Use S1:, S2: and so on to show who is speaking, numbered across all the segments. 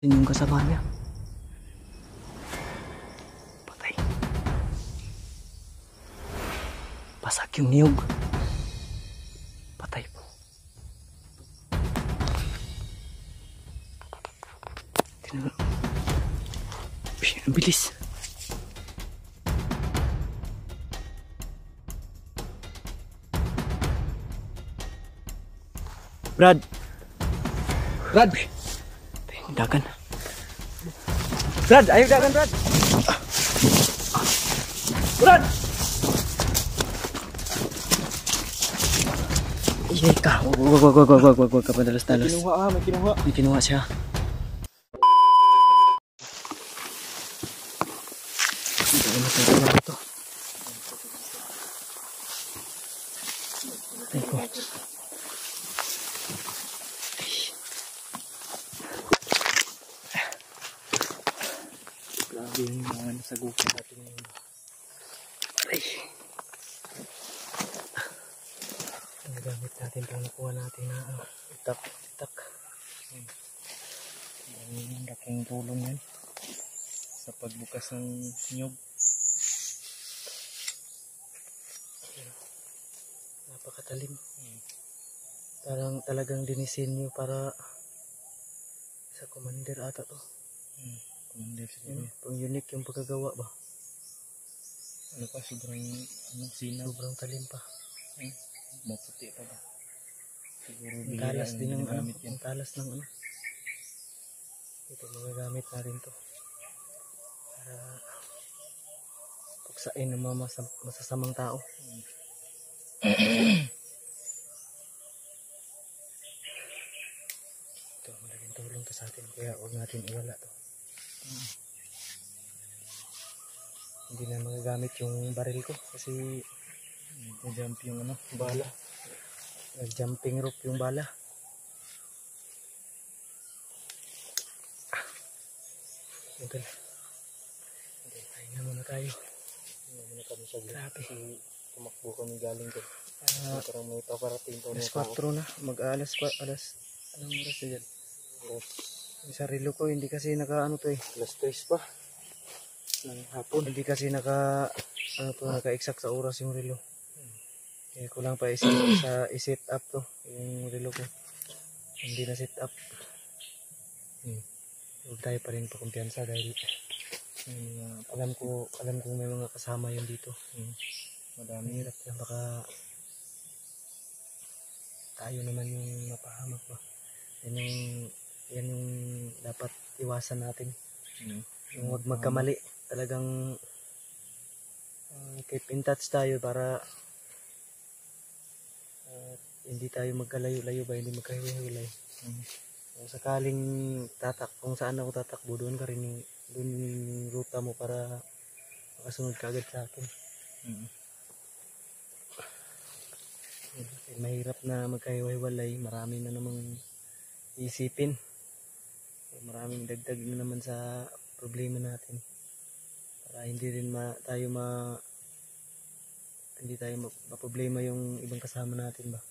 S1: Yun yung kasama niya. Patay. Basag yung niyog. Patay po. Ang bilis. Brad. Dagan. Brad, ayo dagan, Brad. Brad. Iyay ka. Wag ka padalas-dalas. May kinuha siya. Hindi masarap na ito. Ay ko. Grabe yung mga nasagupan natin ngayon. Ay. Ang gamit natin pang nakuha natin na itak. Ang laking tulong yan sa pagbukas ng nyug. Napakatalim. Parang talagang dinisenyo para sa commander ata to. Commander siguro. Pang unique yung pagkagawa ba? Ano pa, sobrang sinaw. Sobrang talim pa. Maputi pa ba? Siguro ang talas din ng gamit yan. Ang talas ng ano. Ito magagamit na rin to. Para puksain ng mga masasamang tao. Ito, malaking tulong to sa atin. Kaya huwag natin iwala to. Hindi na magagamit yung baril ko kasi nag-jump yung ano, bala. Nag-jumping rope yung bala. Okay. Pahinga muna tayo. Pahinga muna kami sa grabe. Tumakbo kami galing doon. Parang may paparating to. Alas 4 na. Mag-alas. Anong oras na dyan? Yung sarilo ko hindi kasi naka-ano to eh. Alas 3 pa. Ng hapon. Hindi kasi naka-exact sa oras yung relo. Kaya ko lang pa i-set up to. Yung relo ko. Hindi na set up. Huwag tayo pa rin pakumpiyansa dahil alam ko may mga kasama yun dito. Madami hirap na baka tayo naman yung mapahamak ba. Yan yung dapat iwasan natin. Yung huwag magkamali. Talagang keep in touch tayo para hindi tayo magkalayo-layo ba, hindi magkahiwalay. Sakaling kung saan ako tatakbo, doon ka rin doon yung ruta mo para makasunod ka agad sa akin. Mahirap na magkahiwalay, marami na namang isipin. Maraming dagdag na naman sa problema natin. Para hindi rin hindi tayo maproblema yung ibang kasama natin ba.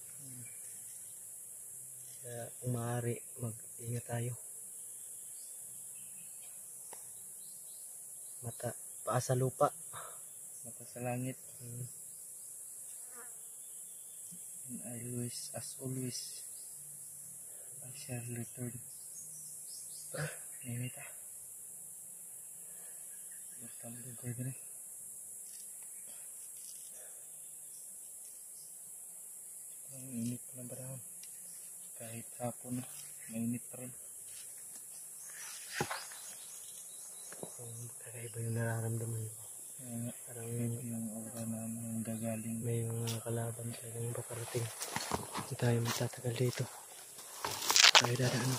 S1: Kaya kung maaari, mag-ingat tayo. Paa sa lupa. Mata sa langit. And as always, I shall return. Nahimita. Basta mag-record na rin. Ang init pa ng barahon. Kahit hapon na, mainit pa rin. Kakaiba yung nararamdaman ko. Parang yung aura na yung gagaling. May mga kalaban talagang paparating. Hindi tayo magtatagal dito. Tayo dadaan.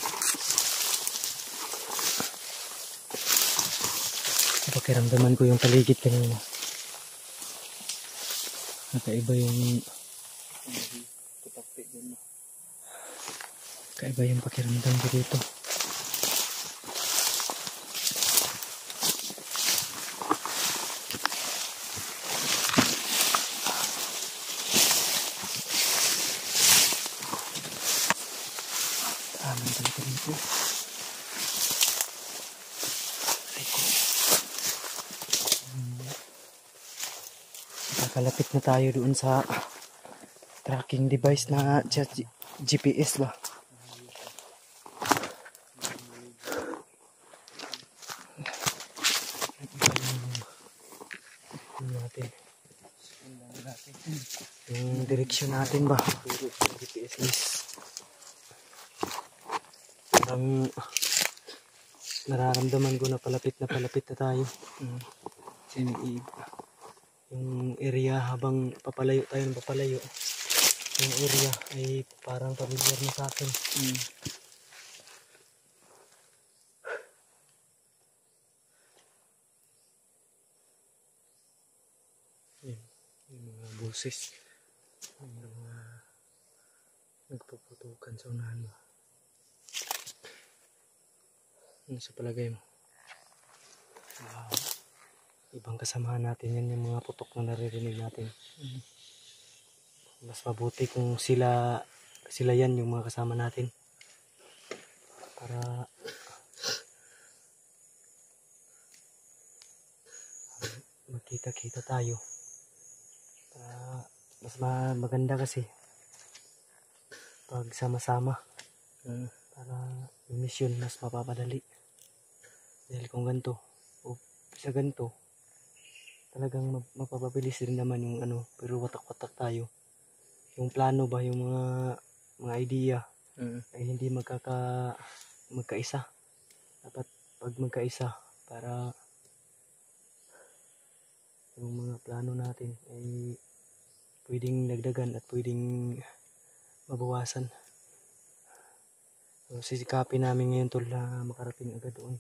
S1: Pakiramdaman ko yung paligid kanina. Kakaiba yung pakiramdam ko dito. Tamang talaga dito. Nakalapit na tayo doon sa tracking device na GPS ba? Yung direksyon natin ba? GPS is parang nararamdaman ko na palapit na tayo. Yung area habang papalayo tayo ng papalayo, yung area ay parang familiar na sa akin. Yung mga boses, yung mga nagpuputukan sa unahan mo. Ano sa palagay mo? Ibang kasamahan natin yan, yung mga putok na naririnig natin. Mas mabuti kung sila yan yung mga kasama natin para magkita-kita tayo. Mas maganda kasi pag sama-sama para yung mission mas mapapadali. Dahil kung ganito o sa ganito talagang mapapabilis din naman yung pero watak-watak tayo. Yung plano ba, yung mga idea ay hindi magkaisa. Dapat pag magkaisa para yung mga plano natin ay pwedeng dagdagan at pwedeng mabawasan. So sisikapin namin ngayon tol na makarating agad doon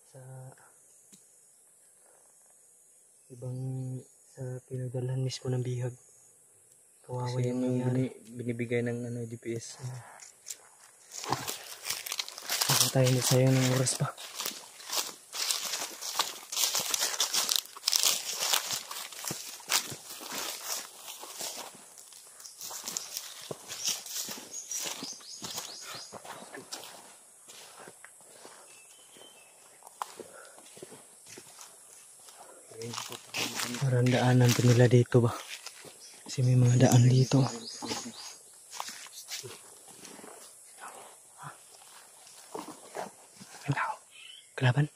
S1: sa pinagdalhan mismo ng bihag. Kawawa yung binibigay ng GPS. Saka tayo nagsayang ng oras pa. Parang daanan to nila dito ba? Kasi may mga daan dito. Kelaban?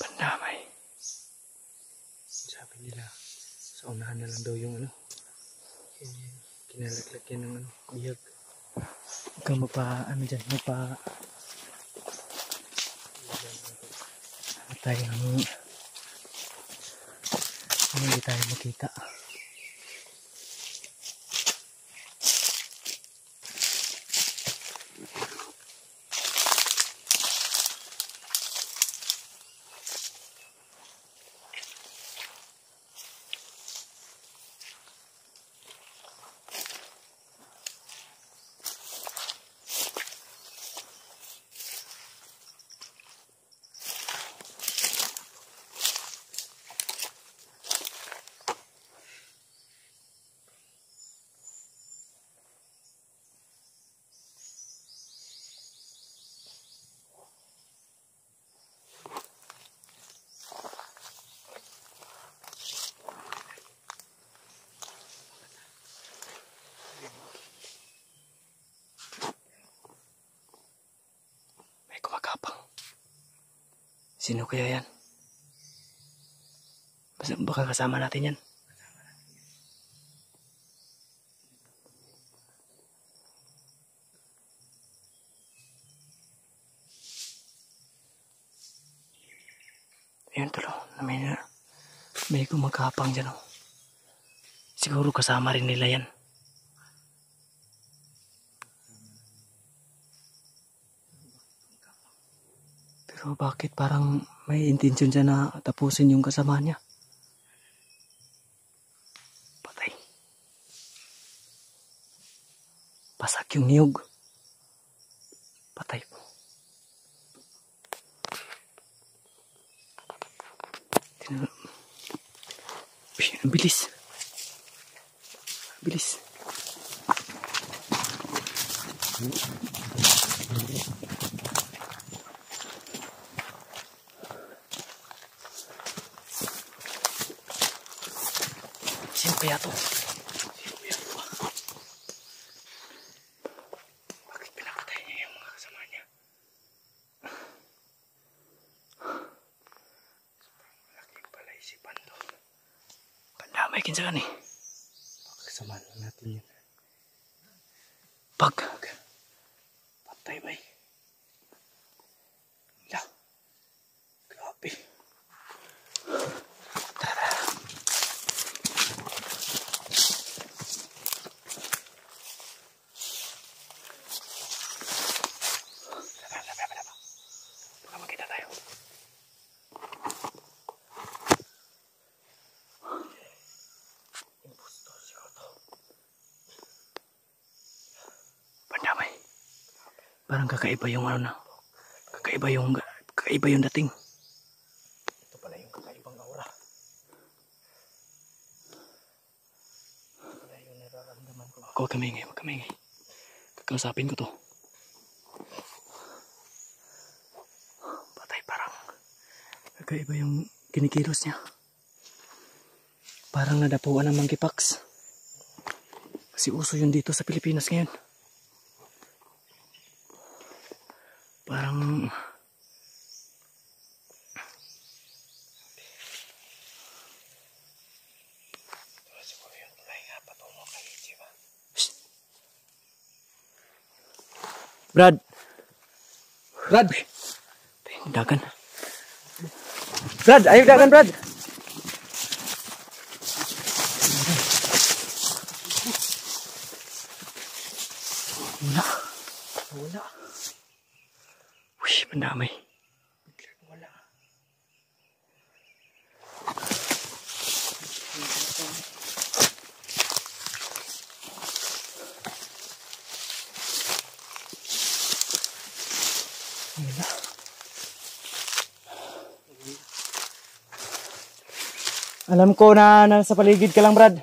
S1: Pandamay. Sabi nila, sa unahan na lang daw yung kinalaglag yan ng bihag. Huwag kang hindi tayo makita. Sino kaya yan? Baka kasama natin yan. Ayun tulo, may kumakapang dyan. Siguro kasama rin nila yan. Pero bakit parang may intensyon siya na tapusin yung kasama niya? yung niyog. Patay po. Ang bilis. Bilis. Sino kaya to? Bakit pinakatay niya yung mga kasama niya? Malaking palaisipan to. Pandamay kinsa kan eh. Pagkasamaan lang natin yun. Patay ba eh. La. Grabe. Baka makita tayo. Impostor siguro to. Pandamay. Parang kakaiba yung ano na. Kakaiba yung dating. Ito pala yung kakaibang aura. Ito pala yung nararamdaman ko. Huwag kamingay. Kakausapin ko to. Patay, parang kakaiba yung kinikilos niya. Parang nadapuan ng monkeypox. Kasi uso yun dito sa Pilipinas ngayon. Parang Brad! Dagan. Brad! Ayaw dagan, Brad! Wala. Uy, pandamay. Wala. Alam ko na nasa paligid ka lang, Brad.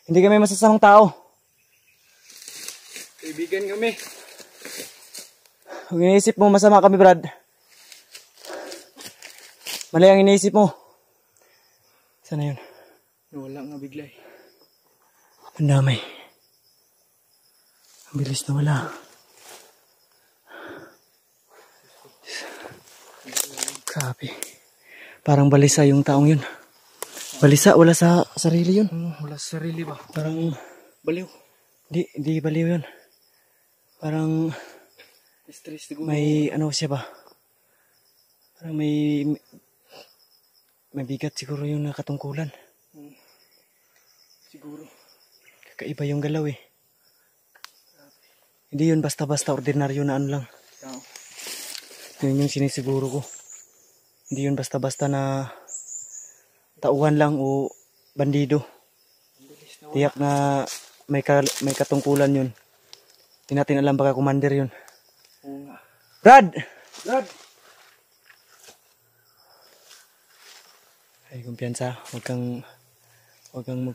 S1: Hindi kami masasamang tao. Kaibigan kami. Kung iniisip mo masama kami, Brad, mali ang iniisip mo. Sana yun? Wala nga bigla eh. Ang damay. Ang bilis na wala. Grabe. Parang balisa yung taong yun. Balisa, wala sa sarili yun. Wala sa sarili ba? Parang baliw. Di baliw yun. Parang may ano siya ba? Parang may bigat siguro yung nakatungkulan. Siguro. Kakaiba yung galaw eh. Hindi yun basta-basta ordinaryo na ano lang. Yun yung sinisiguro ko. Hindi yun basta-basta na tauhan lang o bandido. Tiyak na may katungkulan yun. Hindi natin alam baka commander yun. Brad! Ay, kumpiyansa. Huwag kang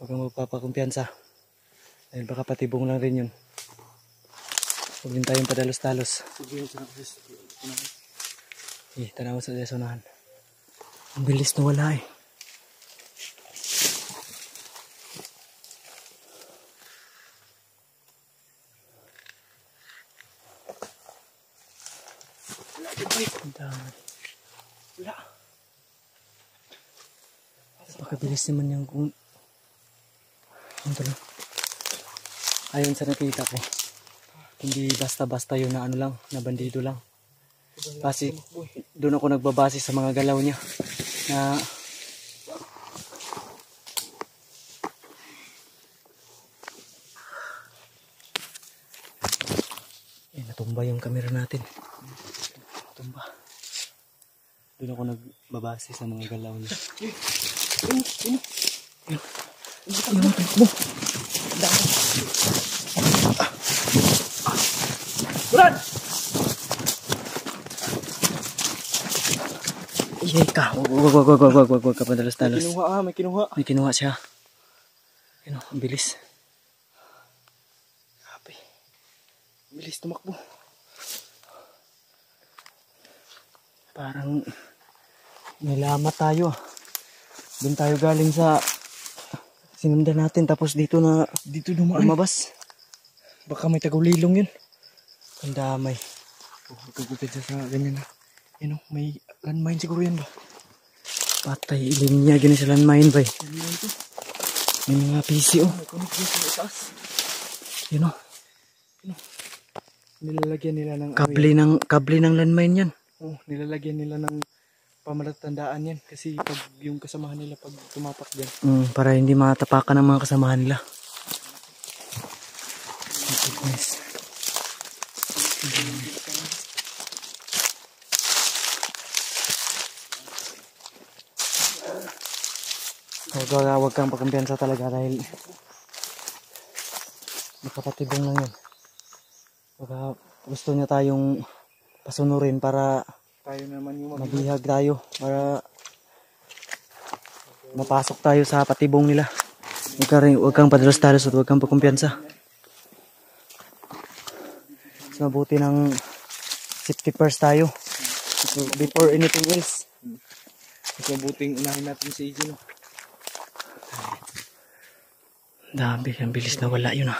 S1: magpapakumpiyansa. Dahil baka patibong lang rin yun. Huwag din tayong padalos-talos. Tanaw sa desonahan. Ang bilis na wala eh. Wala. Napakabilis naman yung ayon sa nakita ko. Hindi basta-basta yun na ano lang, na bandido lang. Kasi doon ako nagbabase sa mga galaw niya na natumba yung camera natin. Natumba. Doon ako nagbabase sa mga galaw niya. Yung tumakbo. Brad! Iyay ka. Wag ka padalas-dalas.
S2: May kinuha.
S1: May kinuha siya. Ano, ang bilis.
S2: Grabe. Bilis tumakbo.
S1: Parang nilamat tayo. Doon tayo galing sa sinundan natin tapos dito dumaan. Lumabas.
S2: Baka may tagaulilong yun.
S1: Ang damay.
S2: Magkagupit sa ganyan na. Yan o, may landmine siguro yan ba?
S1: Patay, linya gini sa landmine ba?
S2: Landmine to.
S1: May mga PC oh.
S2: May connect dyan sa itaas.
S1: Yun oh.
S2: Nilalagyan nila ng
S1: Kable ng landmine yan.
S2: Oh, nilalagyan nila ng pamalatandaan yan. Kasi pag yung kasamahan nila pag tumapak dyan.
S1: Para hindi matapakan ng mga kasamahan nila. Goodness. Huwag kang pagkampiyansa talaga dahil makapatibong lang yun. Baka gusto niya tayong pasunurin para
S2: Tayo naman yung
S1: magbihag tayo. Para mapasok tayo sa patibong nila. Huwag kang padalos-dalos at huwag kang pagkumpiyansa. Mas mabuti ng safety first tayo. Before anything else.
S2: Mas mabuting unahin natin si Eugene.
S1: Dami, ang bilis na wala yun ah.